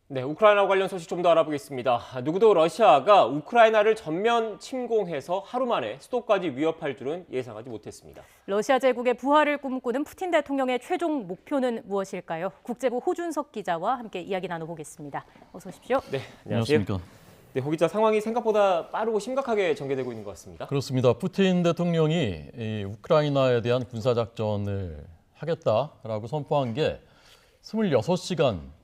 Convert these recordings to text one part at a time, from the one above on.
네, 우크라이나 관련 소식 좀 더 알아보겠습니다. 누구도 러시아가 우크라이나를 전면 침공해서 하루 만에 수도까지 위협할 줄은 예상하지 못했습니다. 러시아 제국의 부활을 꿈꾸는 푸틴 대통령의 최종 목표는 무엇일까요? 국제부 호준석 기자와 함께 이야기 나눠보겠습니다. 어서 오십시오. 네, 안녕하세요. 안녕하십니까. 네, 호 기자, 상황이 생각보다 빠르고 심각하게 전개되고 있는 것 같습니다. 그렇습니다. 푸틴 대통령이 이 우크라이나에 대한 군사작전을 하겠다라고 선포한 게 26시간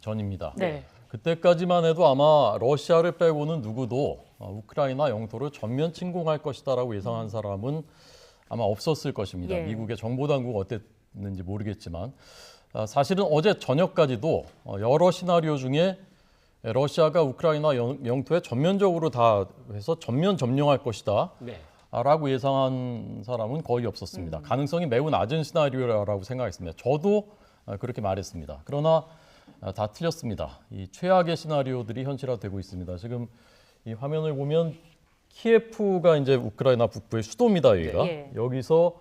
전입니다. 네. 그때까지만 해도 아마 러시아를 빼고는 누구도 우크라이나 영토를 전면 침공할 것이다라고 예상한 사람은 아마 없었을 것입니다. 예. 미국의 정보당국 어땠는지 모르겠지만 사실은 어제 저녁까지도 여러 시나리오 중에 러시아가 우크라이나 영토에 전면적으로 다 해서 전면 점령할 것이다. 네. 라고 예상한 사람은 거의 없었습니다. 가능성이 매우 낮은 시나리오라고 생각했습니다. 저도 그렇게 말했습니다. 그러나 다 틀렸습니다. 이 최악의 시나리오들이 현실화되고 있습니다. 지금 이 화면을 보면 키예프가 이제 우크라이나 북부의 수도입니다. 여기가. 네. 여기서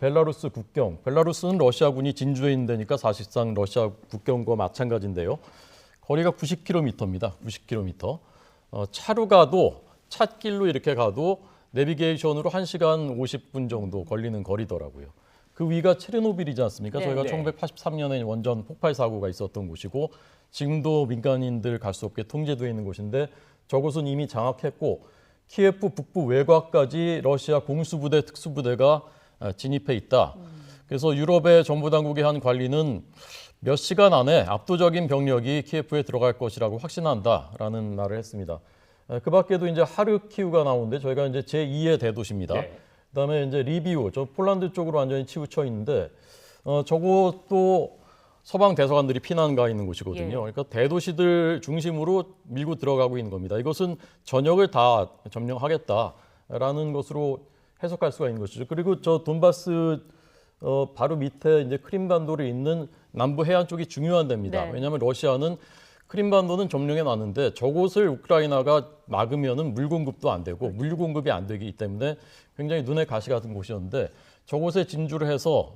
벨라루스 국경, 벨라루스는 러시아군이 진주해 있는 데니까 사실상 러시아 국경과 마찬가지인데요. 거리가 90km입니다. 90km. 차로 가도 찻길로 이렇게 가도 내비게이션으로 1시간 50분 정도 걸리는 거리더라고요. 그 위가 체르노빌이지 않습니까? 네, 저희가 네. 1983년에 원전 폭발 사고가 있었던 곳이고 지금도 민간인들 갈 수 없게 통제되어 있는 곳인데 저곳은 이미 장악했고 키예프 북부 외곽까지 러시아 공수부대 특수부대가 진입해 있다. 그래서 유럽의 정보당국의 한 관리는 몇 시간 안에 압도적인 병력이 키예프에 들어갈 것이라고 확신한다라는 말을 했습니다. 그 밖에도 이제 하르키우가 나오는데 저희가 이제 제2의 대도시입니다. 네. 그다음에 이제 리비우, 저 폴란드 쪽으로 완전히 치우쳐 있는데 저것도 서방 대사관들이 피난 가 있는 곳이거든요. 예. 그러니까 대도시들 중심으로 밀고 들어가고 있는 겁니다. 이것은 전역을 다 점령하겠다라는 것으로 해석할 수가 있는 것이죠. 그리고 저 돈바스 바로 밑에 이제 크림반도를 잇는 남부 해안 쪽이 중요한 데입니다. 네. 왜냐하면 러시아는 크림반도는 점령해 놨는데 저곳을 우크라이나가 막으면은 물 공급도 안 되고 물 공급이 안 되기 때문에 굉장히 눈에 가시 같은 곳이었는데 저곳에 진주를 해서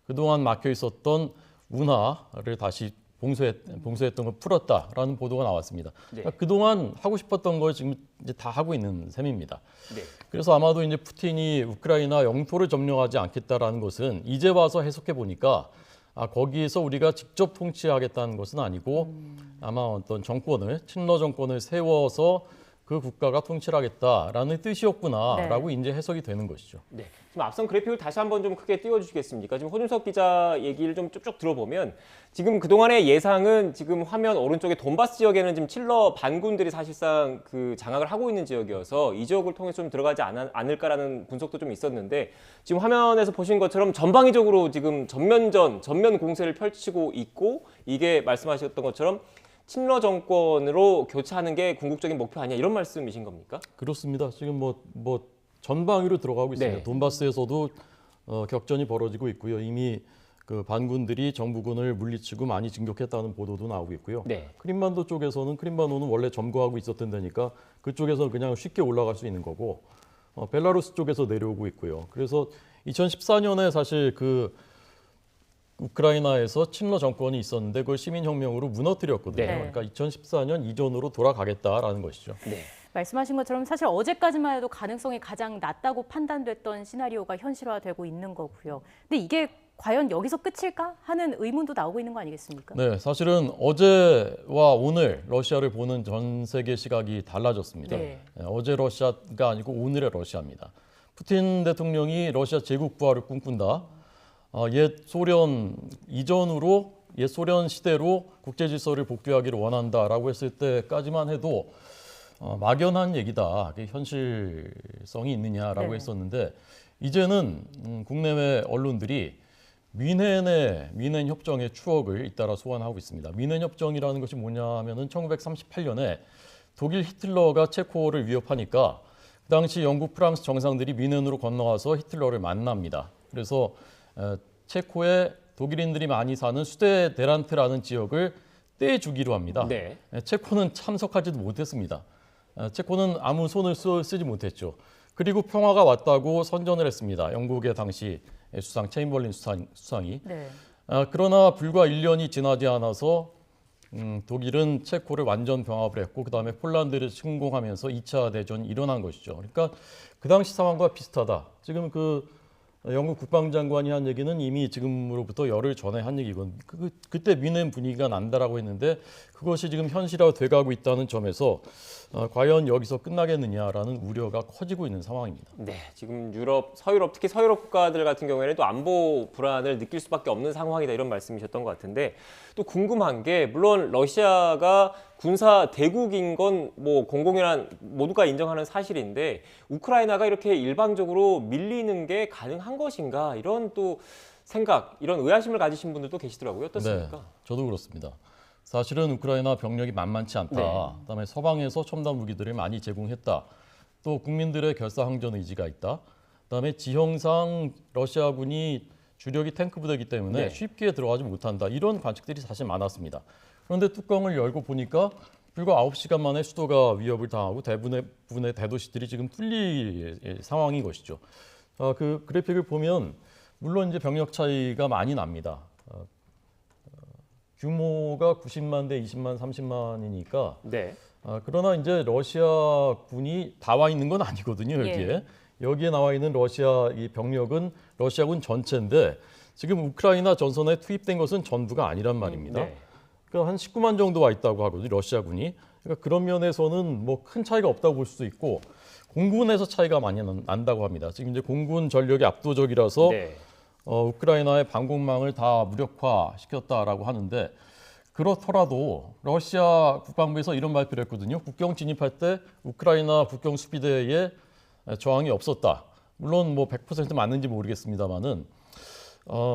그동안 막혀 있었던 운하를 다시 봉쇄했던 걸 풀었다라는 보도가 나왔습니다. 네. 그러니까 그동안 하고 싶었던 걸 지금 이제 다 하고 있는 셈입니다. 네. 그래서 아마도 이제 푸틴이 우크라이나 영토를 점령하지 않겠다라는 것은 이제 와서 해석해 보니까 거기에서 우리가 직접 통치하겠다는 것은 아니고 아마 어떤 정권을 친러 정권을 세워서 그 국가가 통치하겠다라는 뜻이었구나라고 이제 해석이 되는 것이죠. 네. 지금 앞선 그래픽을 다시 한번 좀 크게 띄워주시겠습니까? 지금 호준석 기자 얘기를 좀 쭉쭉 들어보면 지금 그동안의 예상은 지금 화면 오른쪽에 돈바스 지역에는 지금 칠러 반군들이 사실상 그 장악을 하고 있는 지역이어서 이 지역을 통해서 좀 들어가지 않을까라는 분석도 좀 있었는데 지금 화면에서 보신 것처럼 전방위적으로 지금 전면 공세를 펼치고 있고 이게 말씀하셨던 것처럼 친러 정권으로 교체하는 게 궁극적인 목표 아니야 이런 말씀이신 겁니까? 그렇습니다. 지금 뭐 전방위로 들어가고 있습니다. 네. 돈바스에서도 격전이 벌어지고 있고요. 이미 그 반군들이 정부군을 물리치고 많이 진격했다는 보도도 나오고 있고요. 네. 크림반도는 원래 점거하고 있었던 데니까 그쪽에서 그냥 쉽게 올라갈 수 있는 거고 벨라루스 쪽에서 내려오고 있고요. 그래서 2014년에 사실 그 우크라이나에서 친러 정권이 있었는데 그걸 시민혁명으로 무너뜨렸거든요. 네. 그러니까 2014년 이전으로 돌아가겠다라는 것이죠. 네. 말씀하신 것처럼 사실 어제까지만 해도 가능성이 가장 낮다고 판단됐던 시나리오가 현실화되고 있는 거고요. 근데 이게 과연 여기서 끝일까 하는 의문도 나오고 있는 거 아니겠습니까? 네, 사실은 어제와 오늘 러시아를 보는 전 세계 시각이 달라졌습니다. 네. 어제 러시아가 아니고 오늘의 러시아입니다. 푸틴 대통령이 러시아 제국 부활을 꿈꾼다. 옛 소련 이전으로 옛 소련 시대로 국제 질서를 복귀하기를 원한다라고 했을 때까지만 해도 막연한 얘기다. 그게 현실성이 있느냐라고 네. 했었는데 이제는 국내외 언론들이 뮌헨 협정의 추억을 잇따라 소환하고 있습니다. 뮌헨 협정이라는 것이 뭐냐면은 1938년에 독일 히틀러가 체코를 위협하니까 그 당시 영국, 프랑스 정상들이 뮌헨으로 건너와서 히틀러를 만납니다. 그래서 체코에 독일인들이 많이 사는 수데데란트라는 지역을 떼주기로 합니다. 네. 체코는 참석하지도 못했습니다. 체코는 아무 손을 쓰지 못했죠. 그리고 평화가 왔다고 선전을 했습니다. 영국의 당시 수상 체인벌린 수상이. 네. 그러나 불과 1년이 지나지 않아서 독일은 체코를 완전 병합을 했고 그다음에 폴란드를 침공하면서 2차 대전이 일어난 것이죠. 그러니까 그 당시 상황과 비슷하다. 지금 그 영국 국방장관이 한 얘기는 이미 지금으로부터 열흘 전에 한 얘기건 그때 미는 분위기가 난다라고 했는데 그것이 지금 현실화 돼가고 있다는 점에서 과연 여기서 끝나겠느냐라는 우려가 커지고 있는 상황입니다. 네, 지금 유럽, 서유럽, 특히 서유럽 국가들 같은 경우에는 또 안보 불안을 느낄 수밖에 없는 상황이다 이런 말씀이셨던 것 같은데 또 궁금한 게 물론 러시아가 군사 대국인 건 뭐 공공연한 모두가 인정하는 사실인데 우크라이나가 이렇게 일방적으로 밀리는 게 가능한 것인가 이런 또 생각, 이런 의아심을 가지신 분들도 계시더라고요. 어떻습니까? 네, 저도 그렇습니다. 사실은 우크라이나 병력이 만만치 않다. 네. 그다음에 서방에서 첨단 무기들을 많이 제공했다. 또 국민들의 결사항전 의지가 있다. 그다음에 지형상 러시아군이 주력이 탱크 부대이기 때문에 네. 쉽게 들어가지 못한다. 이런 관측들이 사실 많았습니다. 그런데 뚜껑을 열고 보니까 불과 9시간 만에 수도가 위협을 당하고 대부분의 대도시들이 지금 뚫릴 상황인 것이죠. 그 그래픽을 보면 물론 이제 병력 차이가 많이 납니다. 규모가 90만 대 20만, 30만이니까 네. 그러나 이제 러시아 군이 다 와 있는 건 아니거든요. 여기에. 여기에 나와 있는 러시아 이 병력은 러시아군 전체인데 지금 우크라이나 전선에 투입된 것은 전부가 아니란 말입니다. 네. 그러니까 한 19만 정도 와 있다고 하거든요. 러시아군이. 그러니까 그런 면에서는 뭐 큰 차이가 없다고 볼 수도 있고 공군에서 차이가 많이 난다고 합니다. 지금 이제 공군 전력이 압도적이라서 네. 우크라이나의 방공망을 다 무력화시켰다라고 하는데 그렇더라도 러시아 국방부에서 이런 발표를 했거든요. 국경 진입할 때 우크라이나 국경 수비대에 저항이 없었다. 물론 뭐 100% 맞는지 모르겠습니다만은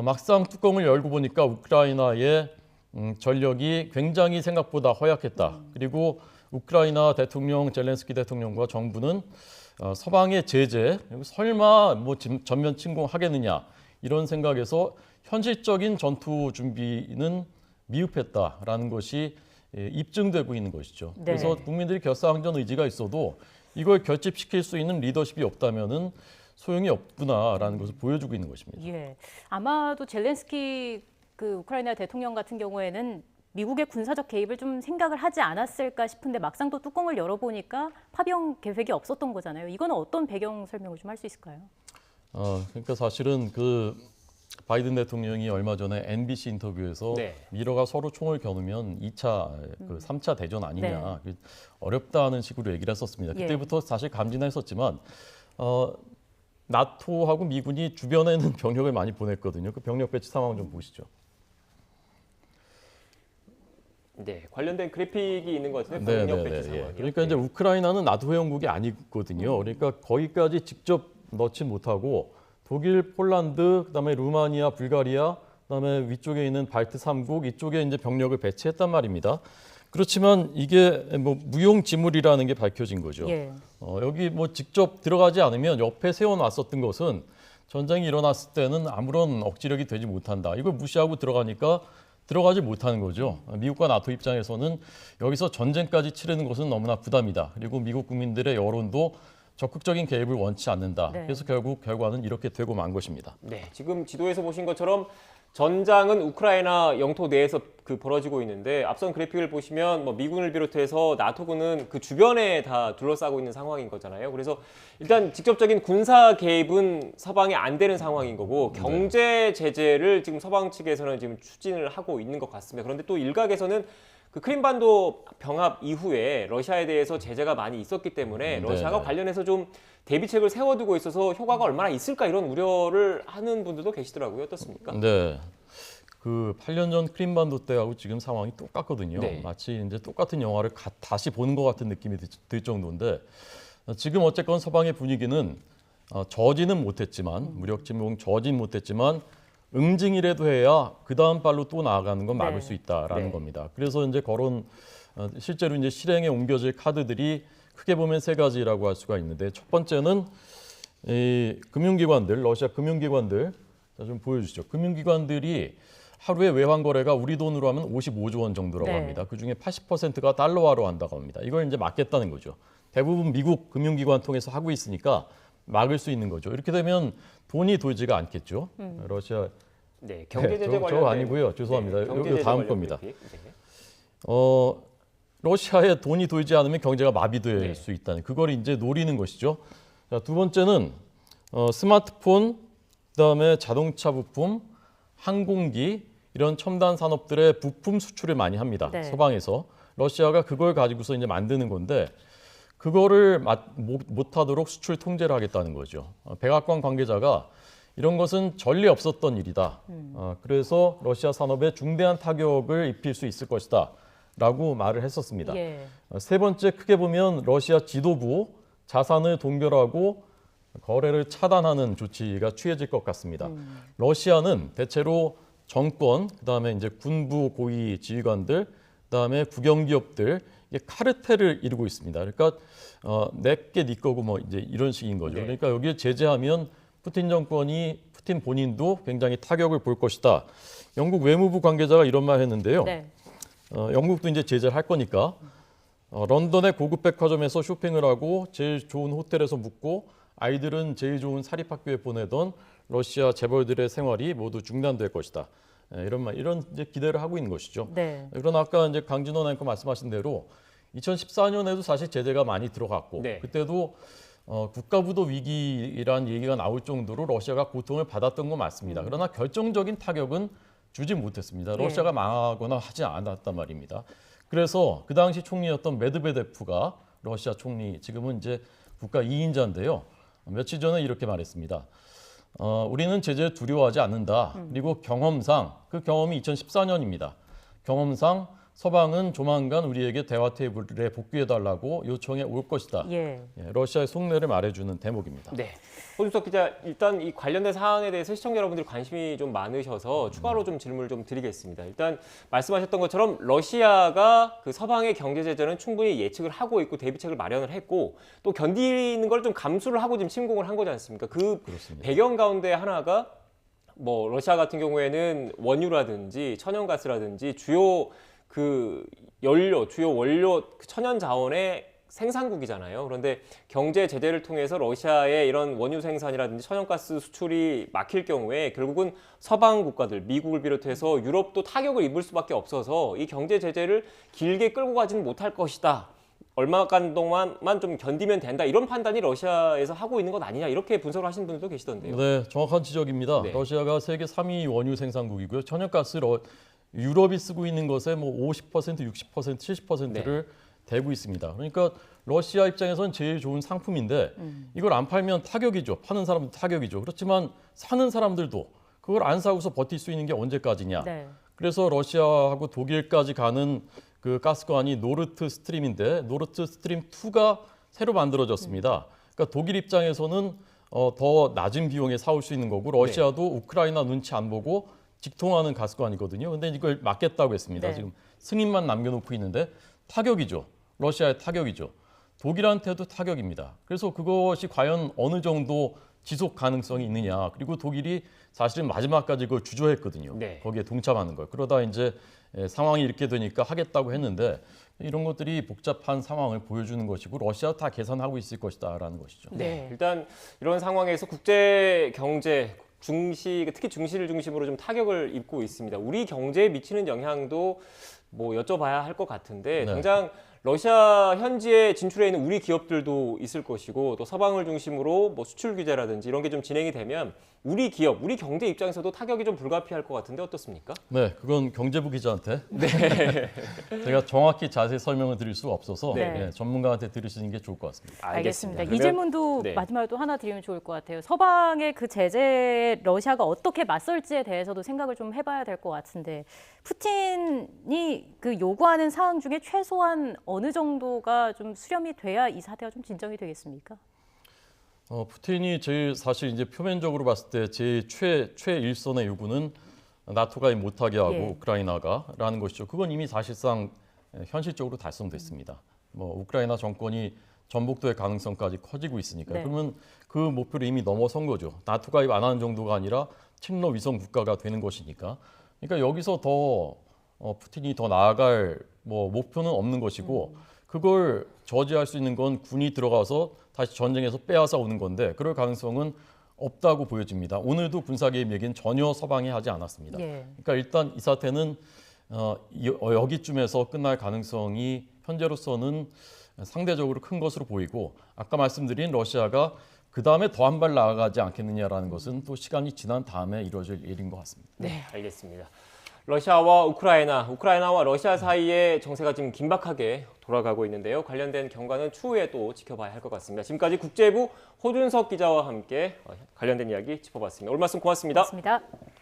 막상 뚜껑을 열고 보니까 우크라이나의 전력이 굉장히 생각보다 허약했다. 그리고 우크라이나 대통령 젤렌스키 대통령과 정부는 서방의 제재, 설마 뭐 전면 침공하겠느냐 이런 생각에서 현실적인 전투 준비는 미흡했다라는 것이 입증되고 있는 것이죠. 네. 그래서 국민들이 결사항전 의지가 있어도 이걸 결집시킬 수 있는 리더십이 없다면은 소용이 없구나라는 것을 보여주고 있는 것입니다. 예, 아마도 젤렌스키 그 우크라이나 대통령 같은 경우에는 미국의 군사적 개입을 좀 생각을 하지 않았을까 싶은데 막상 또 뚜껑을 열어보니까 파병 계획이 없었던 거잖아요. 이거는 어떤 배경 설명을 좀 할 수 있을까요? 그러니까 사실은 그 바이든 대통령이 얼마 전에 NBC 인터뷰에서 네. 미러가 서로 총을 겨누면 2차, 3차 대전 아니냐. 어렵다는 식으로 얘기를 했었습니다. 예. 그때부터 사실 감지했었지만 나토하고 미군이 주변에는 병력을 많이 보냈거든요. 그 병력 배치 상황 좀 보시죠. 네, 관련된 그래픽이 있는 것 같은데 병력 배치 예. 상황이요. 그러니까 이제 우크라이나는 나토 회원국이 아니거든요. 그러니까 거기까지 직접 넣지 못하고 독일, 폴란드, 그다음에 루마니아, 불가리아, 그다음에 위쪽에 있는 발트 3국 이쪽에 이제 병력을 배치했단 말입니다. 그렇지만 이게 뭐 무용지물이라는 게 밝혀진 거죠. 예. 여기 뭐 직접 들어가지 않으면 옆에 세워놨었던 것은 전쟁이 일어났을 때는 아무런 억지력이 되지 못한다. 이걸 무시하고 들어가니까 들어가지 못하는 거죠. 미국과 나토 입장에서는 여기서 전쟁까지 치르는 것은 너무나 부담이다. 그리고 미국 국민들의 여론도 적극적인 개입을 원치 않는다. 네. 그래서 결국 결과는 이렇게 되고 만 것입니다. 네, 지금 지도에서 보신 것처럼 전장은 우크라이나 영토 내에서 벌어지고 있는데 앞선 그래픽을 보시면 뭐 미군을 비롯해서 나토군은 그 주변에 다 둘러싸고 있는 상황인 거잖아요. 그래서 일단 직접적인 군사 개입은 서방이 안 되는 상황인 거고 경제 제재를 지금 서방 측에서는 지금 추진을 하고 있는 것 같습니다. 그런데 또 일각에서는 그 크림반도 병합 이후에 러시아에 대해서 제재가 많이 있었기 때문에 러시아가 관련해서 좀 대비책을 세워두고 있어서 효과가 얼마나 있을까 이런 우려를 하는 분들도 계시더라고요. 어떻습니까? 네. 그 8년 전 크림반도 때하고 지금 상황이 똑같거든요. 네. 마치 이제 똑같은 영화를 다시 보는 것 같은 느낌이 들 정도인데 지금 어쨌건 서방의 분위기는 저지는 못했지만 무력 침공 저지는 못했지만 응징이라도 해야 그 다음 발로 또 나아가는 건 막을 네. 수 있다라는 네. 겁니다. 그래서 이제 실제로 이제 실행에 옮겨질 카드들이 크게 보면 세 가지라고 할 수가 있는데 첫 번째는 이 금융기관들, 러시아 금융기관들 좀 보여주시죠. 금융기관들이 하루에 외환 거래가 우리 돈으로 하면 55조 원 정도라고 네. 합니다. 그 중에 80%가 달러화로 한다고 합니다. 이걸 이제 막겠다는 거죠. 대부분 미국 금융기관 통해서 하고 있으니까 막을 수 있는 거죠. 이렇게 되면 돈이 돌지가 않겠죠. 러시아 네, 경제 제재 저 관련된 아니고요. 죄송합니다. 경제 여기 제재 다음 관련 겁니다. 그래픽. 네. 러시아에 돈이 돌지 않으면 경제가 마비될 네. 수 있다는 그걸 이제 노리는 것이죠. 자, 두 번째는 스마트폰, 그다음에 자동차 부품, 항공기 이런 첨단 산업들의 부품 수출을 많이 합니다. 네. 서방에서 러시아가 그걸 가지고서 이제 만드는 건데 그거를 못하도록 수출 통제를 하겠다는 거죠. 백악관 관계자가 이런 것은 전례 없었던 일이다. 그래서 러시아 산업에 중대한 타격을 입힐 수 있을 것이다. 라고 말을 했었습니다. 예. 세 번째 크게 보면 러시아 지도부 자산을 동결하고 거래를 차단하는 조치가 취해질 것 같습니다. 러시아는 대체로 정권, 그다음에 이제 군부 고위 지휘관들, 그다음에 국영기업들 이게 카르텔을 이루고 있습니다. 그러니까 내게 네 거고 뭐 이제 이런 식인 거죠. 네. 그러니까 여기에 제재하면 푸틴 정권이 푸틴 본인도 굉장히 타격을 볼 것이다. 영국 외무부 관계자가 이런 말 했는데요. 네. 영국도 이제 제재를 할 거니까 런던의 고급 백화점에서 쇼핑을 하고 제일 좋은 호텔에서 묵고 아이들은 제일 좋은 사립학교에 보내던 러시아 재벌들의 생활이 모두 중단될 것이다. 이런 이제 기대를 하고 있는 것이죠. 네. 그러나 아까 이제 강진원 앵커 말씀하신 대로 2014년에도 사실 제재가 많이 들어갔고 네. 그때도 국가부도 위기라는 얘기가 나올 정도로 러시아가 고통을 받았던 건 맞습니다. 그러나 결정적인 타격은 주지 못했습니다. 러시아가 망하거나 하지 않았단 말입니다. 그래서 그 당시 총리였던 메드베데프가 러시아 총리, 지금은 이제 국가 2인자인데요. 며칠 전에 이렇게 말했습니다. 우리는 제재를 두려워하지 않는다. 그리고 경험상, 그 경험이 2014년입니다. 경험상 서방은 조만간 우리에게 대화 테이블에 복귀해달라고 요청해 올 것이다. 예. 러시아의 속내를 말해주는 대목입니다. 네. 호준석 기자, 일단 이 관련된 사안에 대해서 시청자 여러분들이 관심이 좀 많으셔서 추가로 좀 질문을 좀 드리겠습니다. 일단 말씀하셨던 것처럼 러시아가 그 서방의 경제 제재는 충분히 예측을 하고 있고 대비책을 마련을 했고 또 견디는 걸 좀 감수를 하고 지금 침공을 한 거지 않습니까? 그 그렇습니다. 배경 가운데 하나가 뭐 러시아 같은 경우에는 원유라든지 천연가스라든지 주요 원료 천연 자원의 생산국이잖아요. 그런데 경제 제재를 통해서 러시아의 이런 원유 생산이라든지 천연가스 수출이 막힐 경우에 결국은 서방 국가들, 미국을 비롯해서 유럽도 타격을 입을 수밖에 없어서 이 경제 제재를 길게 끌고 가지는 못할 것이다. 얼마간 동안만 좀 견디면 된다. 이런 판단이 러시아에서 하고 있는 것 아니냐. 이렇게 분석을 하시는 분들도 계시던데요. 네, 정확한 지적입니다. 네. 러시아가 세계 3위 원유 생산국이고요. 천연가스 유럽이 쓰고 있는 것의 뭐 50%, 60%, 70%를 대고 있습니다. 그러니까 러시아 입장에선 제일 좋은 상품인데 이걸 안 팔면 타격이죠. 파는 사람도 타격이죠. 그렇지만 사는 사람들도 그걸 안 사고서 버틸 수 있는 게 언제까지냐. 네. 그래서 러시아하고 독일까지 가는 그 가스관이 노르트 스트림인데 노르트 스트림 2가 새로 만들어졌습니다. 그러니까 독일 입장에서는 더 낮은 비용에 사올 수 있는 거고 러시아도 우크라이나 눈치 안 보고 직통하는 가스관이거든요. 근데 이걸 막겠다고 했습니다. 네. 지금 승인만 남겨놓고 있는데 타격이죠. 러시아의 타격이죠. 독일한테도 타격입니다. 그래서 그것이 과연 어느 정도 지속 가능성이 있느냐. 그리고 독일이 사실은 마지막까지 그걸 주저했거든요. 네. 거기에 동참하는 걸. 그러다 이제 상황이 이렇게 되니까 하겠다고 했는데 이런 것들이 복잡한 상황을 보여주는 것이고 러시아 다 계산하고 있을 것이다라는 것이죠. 네. 일단 이런 상황에서 국제 경제 특히 중시를 중심으로 좀 타격을 입고 있습니다. 우리 경제에 미치는 영향도 뭐 여쭤봐야 할 것 같은데 네. 당장 러시아 현지에 진출해 있는 우리 기업들도 있을 것이고 또 서방을 중심으로 뭐 수출 규제라든지 이런 게 좀 진행이 되면 우리 기업, 우리 경제 입장에서도 타격이 좀 불가피할 것 같은데 어떻습니까? 네, 그건 경제부 기자한테 제가 정확히 자세히 설명을 드릴 수가 없어서 네. 전문가한테 들으시는 게 좋을 것 같습니다. 알겠습니다. 이 그러면- 질문도 네. 마지막으로 또 하나 드리면 좋을 것 같아요. 서방의 그 제재에 러시아가 어떻게 맞설지에 대해서도 생각을 좀 해봐야 될 것 같은데 푸틴이 그 요구하는 사항 중에 최소한 어느 정도가 좀 수렴이 돼야 이 사태가 좀 진정이 되겠습니까? 푸틴이 제일 사실 이제 표면적으로 봤을 때 제일 최일선의 요구는 나토 가입 못하게 하고 예. 우크라이나가라는 것이죠. 그건 이미 사실상 현실적으로 달성됐습니다. 뭐 우크라이나 정권이 전복될 가능성까지 커지고 있으니까 네. 그러면 그 목표를 이미 넘어선 거죠. 나토 가입 안 하는 정도가 아니라 친러 위성 국가가 되는 것이니까. 그러니까 여기서 더 푸틴이 더 나아갈 뭐 목표는 없는 것이고 그걸 저지할 수 있는 건 군이 들어가서 다시 전쟁에서 빼앗아 오는 건데 그럴 가능성은 없다고 보여집니다. 오늘도 군사 개입 얘기는 전혀 서방이 하지 않았습니다. 예. 그러니까 일단 이 사태는 여기쯤에서 끝날 가능성이 현재로서는 상대적으로 큰 것으로 보이고 아까 말씀드린 러시아가 그 다음에 더 한 발 나아가지 않겠느냐라는 것은 또 시간이 지난 다음에 이루어질 일인 것 같습니다. 네, 알겠습니다. 러시아와 우크라이나와 러시아 사이의 정세가 지금 긴박하게 돌아가고 있는데요. 관련된 경과는 추후에 또 지켜봐야 할 것 같습니다. 지금까지 국제부 호준석 기자와 함께 관련된 이야기 짚어봤습니다. 오늘 말씀 고맙습니다. 고맙습니다.